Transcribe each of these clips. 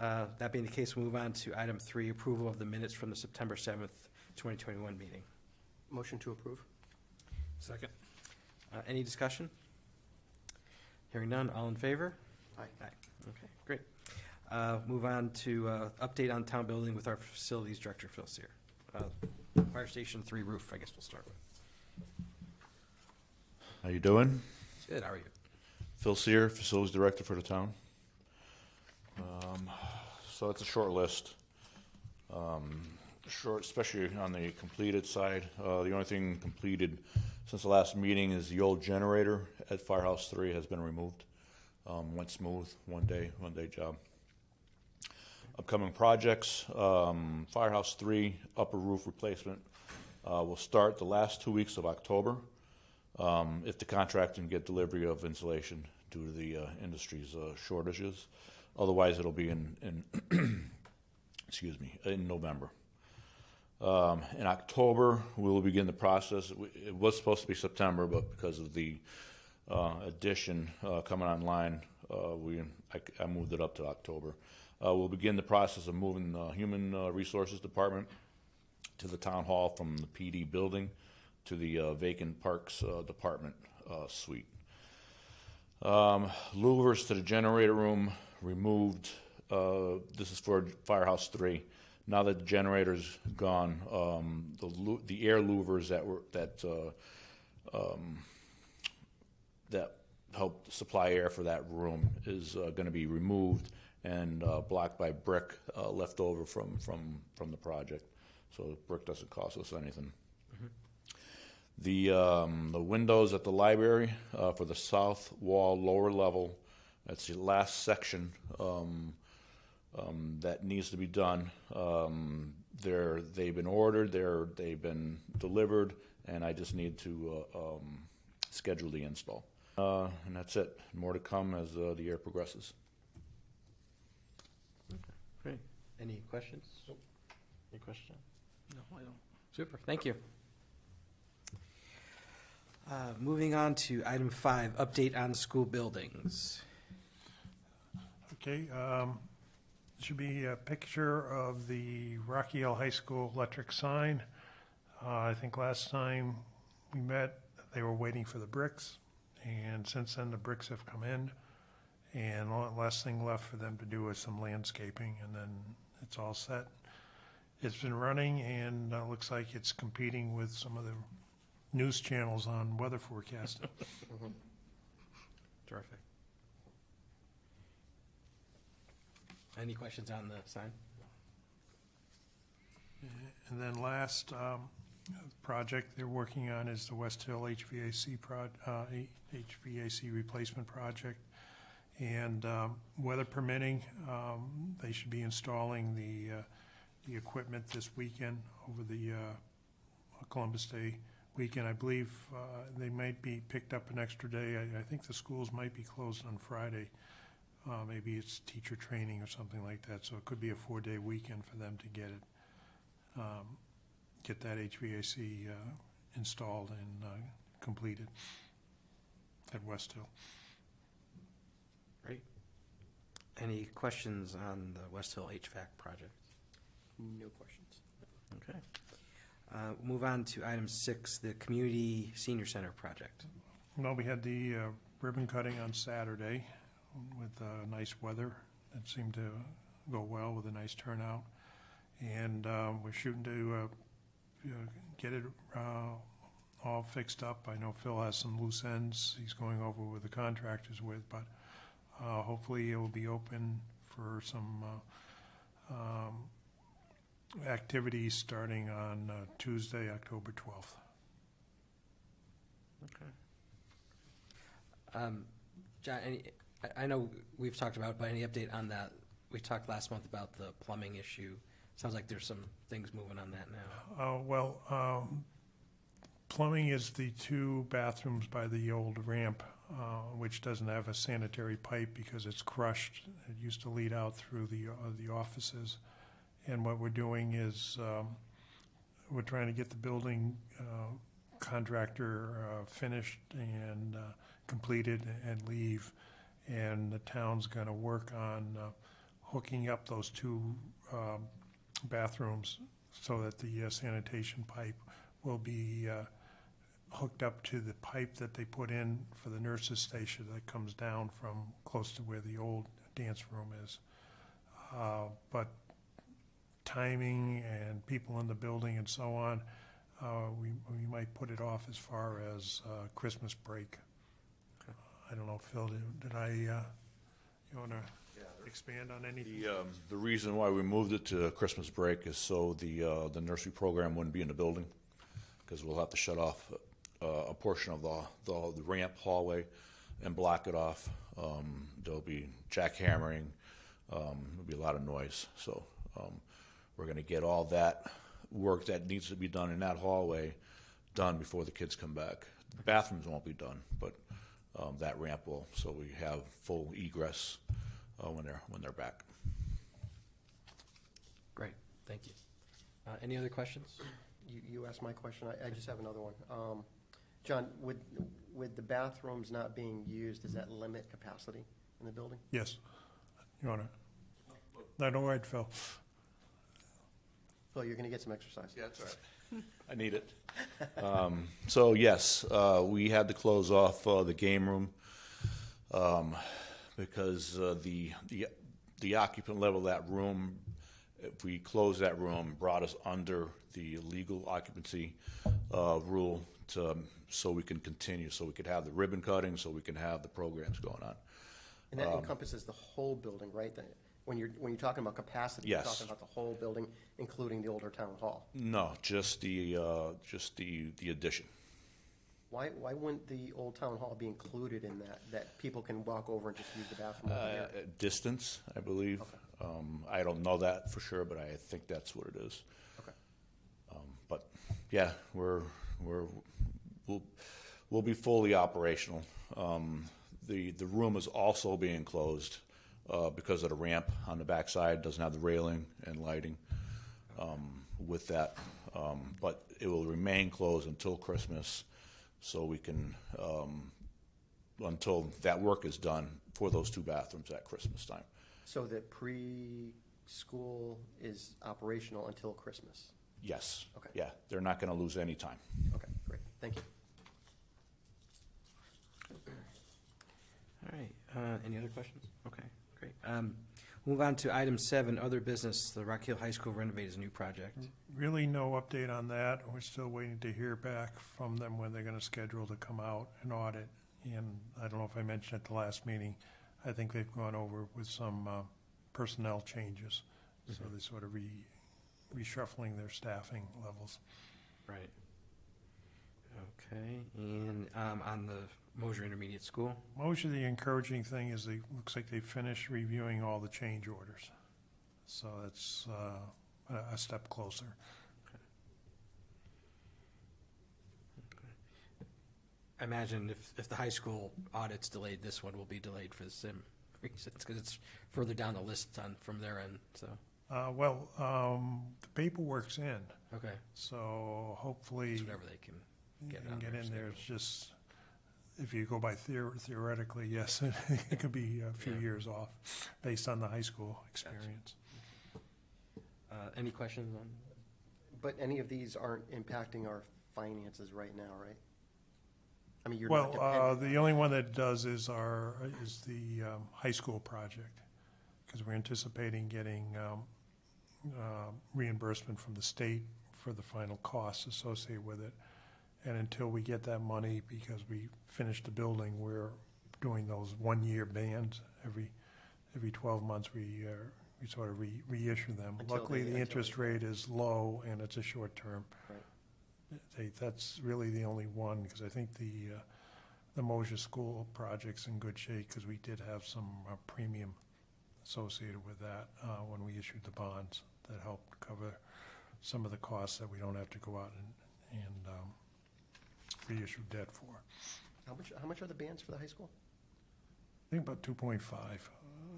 That being the case, we'll move on to item 3, approval of the minutes from the September 7th, 2021 meeting. Motion to approve. Second. Any discussion? Hearing none, all in favor? Aye. Okay, great. Move on to update on town building with our facilities director, Phil Sear. Fire Station 3 roof, I guess we'll start with. How you doing? Good, how are you? Phil Sear, Facilities Director for the town. So it's a short list. Short, especially on the completed side. The only thing completed since the last meeting is the old generator at Firehouse 3 has been removed. Went smooth, one day job. Upcoming projects, Firehouse 3 upper roof replacement will start the last 2 weeks of October if the contractor can get delivery of insulation due to the industry's shortages. Otherwise, it'll be in excuse me, in November. In October, we will begin the process. It was supposed to be September, but because of the addition coming online, I moved it up to October. We'll begin the process of moving the Human Resources Department to the Town Hall from the PD building to the vacant Parks Department suite. Louvers to the generator room removed. This is for Firehouse 3. Now that the generator's gone, the air louvers that helped supply air for that room is going to be removed and blocked by brick left over from the project. So the brick doesn't cost us anything. Mm-hmm. The windows at the library for the south wall lower level, that's the last section that needs to be done. They've been ordered, they've been delivered, and I just need to schedule the install. And that's it. More to come as the year progresses. Great. Any questions? Nope. Any questions? No, I don't. Super, thank you. Moving on to item 5, update on school buildings. Okay, should be a picture of the Rocky Hill High School electric sign. I think last time we met, they were waiting for the bricks, and since then the bricks have come in, and the last thing left for them to do is some landscaping, and then it's all set. It's been running, and looks like it's competing with some of the news channels on weather forecasting. Terrific. Any questions on the sign? And then last project they're working on is the West Hill HVAC HVAC replacement project. And weather permitting, they should be installing the equipment this weekend over the Columbus Day weekend. I believe they might be picked up an extra day. I think the schools might be closed on Friday. Maybe it's teacher training or something like that, so it could be a 4-day weekend for them to get it, get that HVAC installed and completed at West Hill. Great. Any questions on the West Hill HVAC project? No questions. Okay. Move on to item 6, the Community Senior Center project. Well, we had the ribbon cutting on Saturday with nice weather. It seemed to go well with a nice turnout. And we're shooting to get it all fixed up. I know Phil has some loose ends he's going over with the contractors with, but hopefully it will be open for some activities starting on Tuesday, October 12th. Okay. John, I know we've talked about it, but any update on that? We talked last month about the plumbing issue. Sounds like there's some things moving on that now. Plumbing is the 2 bathrooms by the old ramp, which doesn't have a sanitary pipe because it's crushed. It used to lead out through the offices. And what we're doing is we're trying to get the building contractor finished and completed and leave. And the town's going to work on hooking up those two bathrooms so that the sanitation pipe will be hooked up to the pipe that they put in for the nurses' station that comes down from close to where the old dance room is. But timing and people in the building and so on, we might put it off as far as Christmas break. I don't know, Phil, did I, you want to expand on anything? The reason why we moved it to Christmas break is so the nursery program wouldn't be in the building, because we'll have to shut off a portion of the ramp hallway and block it off. There'll be jackhammering, there'll be a lot of noise. So we're going to get all that work that needs to be done in that hallway done before the kids come back. The bathrooms won't be done, but that ramp will, so we have full egress when they're back. Great, thank you. Any other questions? You asked my question. I just have another one. John, with the bathrooms not being used, does that limit capacity in the building? Yes. You want to? No, don't worry, Phil. Phil, you're going to get some exercise. Yeah, that's all right. I need it. So yes, we had to close off the game room because the occupant level of that room, if we closed that room, brought us under the legal occupancy rule so we can continue, so we could have the ribbon cutting, so we can have the programs going on. And that encompasses the whole building, right? When you're talking about capacity, Yes. you're talking about the whole building, including the older town hall. No, just the addition. Why wouldn't the old town hall be included in that people can walk over and just use the bathroom over here? Distance, I believe. Okay. I don't know that for sure, but I think that's what it is. Okay. But yeah, we'll be fully operational. The room is also being closed because of the ramp on the backside. Doesn't have the railing and lighting with that, but it will remain closed until Christmas, so we can until that work is done for those two bathrooms at Christmas time. So the preschool is operational until Christmas? Yes. Okay. Yeah, they're not going to lose any time. Okay, great. Thank you. All right, any other questions? Okay, great. Move on to item 7, other business, the Rock Hill High School renovate is a new project. Really no update on that. We're still waiting to hear back from them when they're going to schedule to come out and audit. And I don't know if I mentioned at the last meeting, I think they've gone over with some personnel changes. So they're sort of reshuffling their staffing levels. Right. Okay, and on the Mosher Intermediate School? Most of the encouraging thing is looks like they finished reviewing all the change orders. So that's a step closer. I imagine if the high school audit's delayed, this one will be delayed for the same reasons, because it's further down the list from their end, so. The paperwork's in, Okay, so hopefully so whatever they can you get can on get their in there. schedule. It's just, if you go by theoretically, yes, it could be a few Yeah. years off based on the high school experience. Any questions on? But any of these aren't impacting our finances right now, right? I mean, you're not Well, dependent. the only one that does is the high school project, because we're anticipating getting reimbursement from the state for the final costs associated with it. And until we get that money, because we finished the building, we're doing those one-year bans. Every 12 months, we sort of reissue them. Until Luckily, they- the until interest they- rate is low, and it's a short term. Right. That's really the only one, because I think the Mosher School project's in good shape, because we did have some premium associated with that when we issued the bonds that helped cover some of the costs that we don't have to go out and reissue debt for. How much are the bands for the high school? I think about 2.5,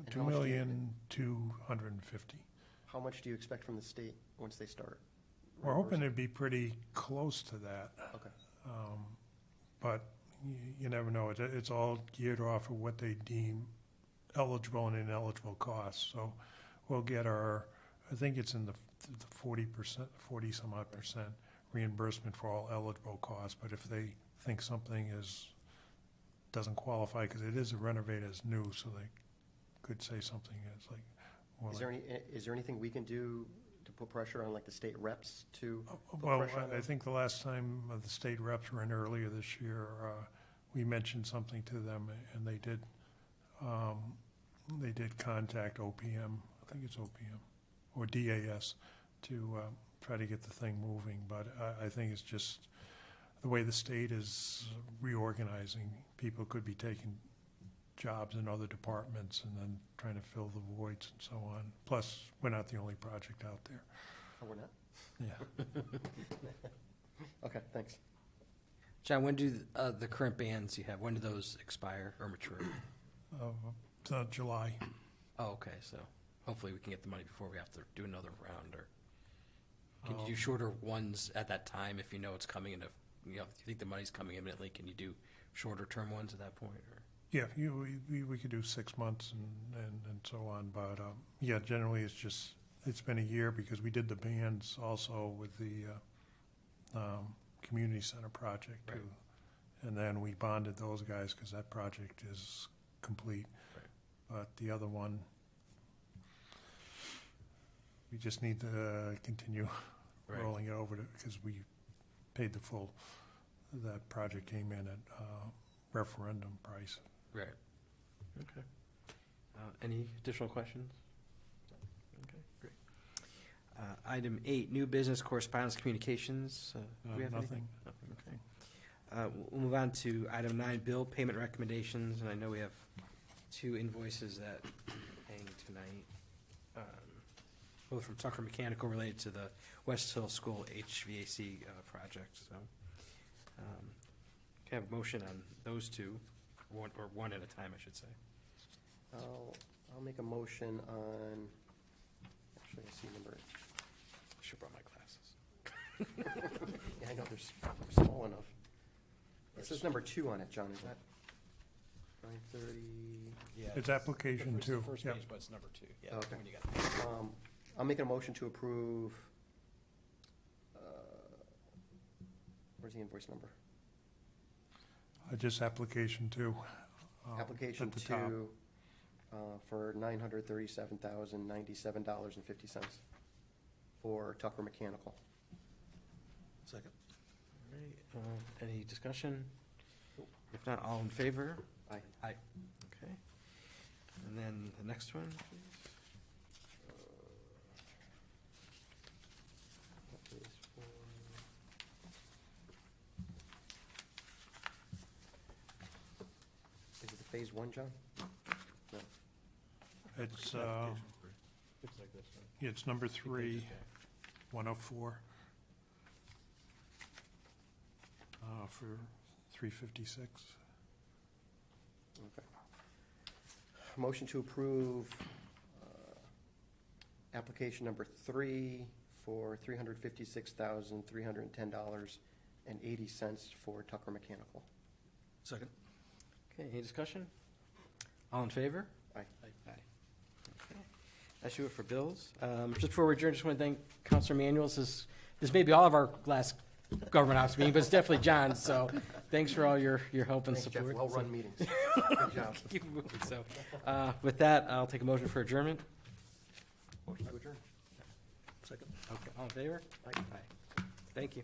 And how much do you- 2,250,000. How much do you expect from the state once they start? We're hoping it'd be pretty close to that. Okay. But you never know. It's all geared off of what they deem eligible and ineligible costs. So we'll get our, I think it's in the 40%, 40 some odd percent reimbursement for all eligible costs, but if they think something doesn't qualify, because it is a renovated as new, so they could say something is like, more Is like. there anything we can do to put pressure on like the state reps to put Well, pressure on I them? think the last time the state reps were in earlier this year, we mentioned something to them, and they did contact OPM, I think it's OPM, or DAS, to try to get the thing moving, but I think it's just the way the state is reorganizing. People could be taking jobs in other departments and then trying to fill the voids and so on. Plus, we're not the only project out there. Oh, we're not? Yeah. Okay, thanks. John, when do the current bans you have, when do those expire or mature? July. Oh, okay, so hopefully we can get the money before we have to do another round, or can you do shorter ones at that time if you know it's coming, and if you think the money's coming imminently, can you do shorter term ones at that point, or? Yeah, we could do 6 months and so on, but, yeah, generally it's been a year because we did the bands also with the, community center project too. Right. And then we bonded those guys because that project is complete. Right. But the other one, we just need to continue Right. rolling it over because we paid the full, that project came in at, referendum price. Right. Okay. Any additional questions? Okay, great. Item 8, new business correspondence communications. Do we have anything? Nothing. Nothing, okay. We'll move on to item 9, bill payment recommendations, and I know we have 2 invoices that we're paying tonight, both from Tucker Mechanical related to the West Hill School HVAC project, so. Can I have a motion on those 2, or one at a time, I should say. I'll make a motion on, actually, I see number, Should brought my glasses. yeah, I know, they're small enough. It says number 2 on it, John, is that 9:30? Yeah. It's application the two, first yep. page, but it's number 2. Yeah, Oh, okay. when you got I'll make a motion to approve, where's the invoice number? Just application two. Application at the top. 2 for $937,097.50 for Tucker Mechanical. Second. All right, any discussion? If not, all in favor? Aye. Aye. Okay. And then the next one, please. That is for- Is it the phase 1, John? No. It's, Looks like this one. it's number 3, 104. For 356. Okay. Motion to approve application number 3 for $356,310.80 for Tucker Mechanical. Second. Okay, any discussion? All in favor? Aye. Aye. Okay. That's you for bills. Just before we adjourn, just want to thank Counselor Manuel. This may be all of our last government ops meeting, but it's definitely John's, so thanks for all your help and Thanks, Jeff. support. Well-run meetings. Good job. Keep moving. So, with that, I'll take a motion for adjournment. Motion to adjourn. Second. Okay, all in favor? Aye. Aye. Thank you.